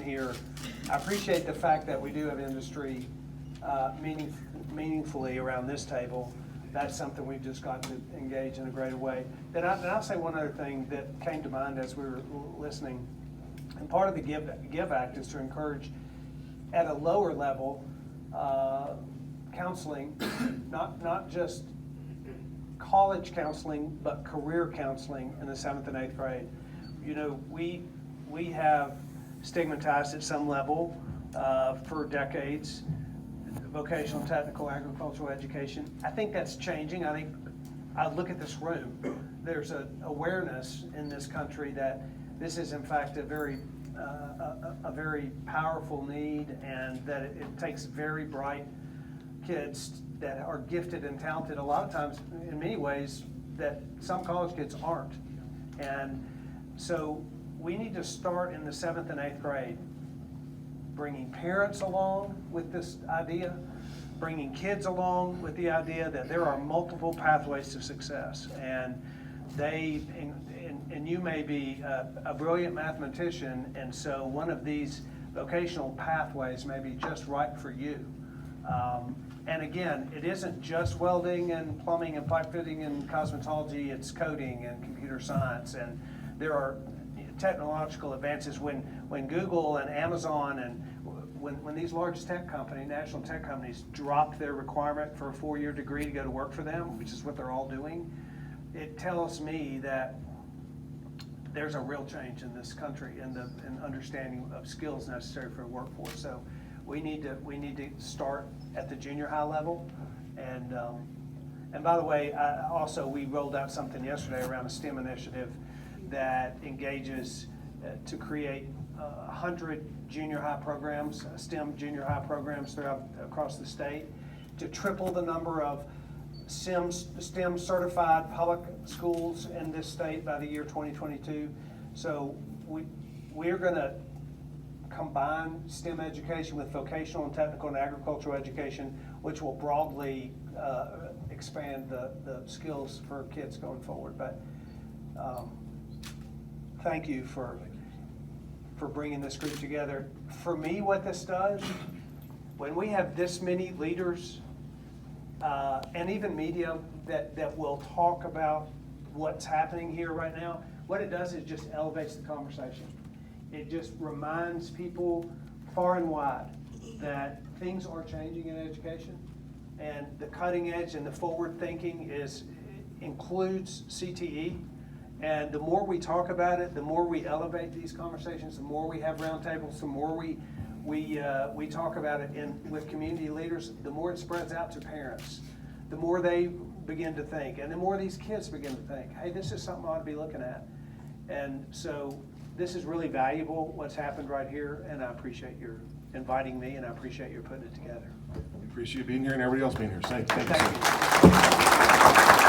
here. I appreciate the fact that we do have industry meaningfully around this table. That's something we've just got to engage in a greater way. Then I'll say one other thing that came to mind as we were listening. And part of the Give Act is to encourage at a lower level counseling, not just college counseling, but career counseling in the 7th and 8th grade. You know, we have stigmatized at some level for decades vocational, technical, agricultural education. I think that's changing. I think I look at this room. There's an awareness in this country that this is in fact a very powerful need, and that it takes very bright kids that are gifted and talented a lot of times in many ways that some college kids aren't. And so we need to start in the 7th and 8th grade, bringing parents along with this idea, bringing kids along with the idea that there are multiple pathways to success. And and you may be a brilliant mathematician, and so one of these vocational pathways may be just right for you. And again, it isn't just welding and plumbing and pipe fitting and cosmetology, it's coding and computer science. And there are technological advances when Google and Amazon and when these large tech companies, national tech companies, dropped their requirement for a 4-year degree to go to work for them, which is what they're all doing, it tells me that there's a real change in this country in understanding of skills necessary for a workforce. So we need to start at the junior high level. And by the way, we rolled out something yesterday around a STEM initiative that engages to create 100 junior high programs, STEM junior high programs across the state, to triple the number of STEM certified public schools in this state by the year 2022. So we're going to combine STEM education with vocational and technical and agricultural education, which will broadly expand the skills for kids going forward. But thank you for bringing this group together. For me, what this does, when we have this many leaders and even media that will talk about what's happening here right now, what it does is just elevates the conversation. It just reminds people far and wide that things are changing in education, and the cutting edge and the forward thinking includes CTE. And the more we talk about it, the more we elevate these conversations, the more we have roundtables, the more we talk about it with community leaders, the more it spreads out to parents, the more they begin to think, and the more these kids begin to think, hey, this is something I ought to be looking at. And so this is really valuable, what's happened right here, and I appreciate your inviting me, and I appreciate your putting it together. We appreciate you being here and everybody else being here. Thank you. Thank you.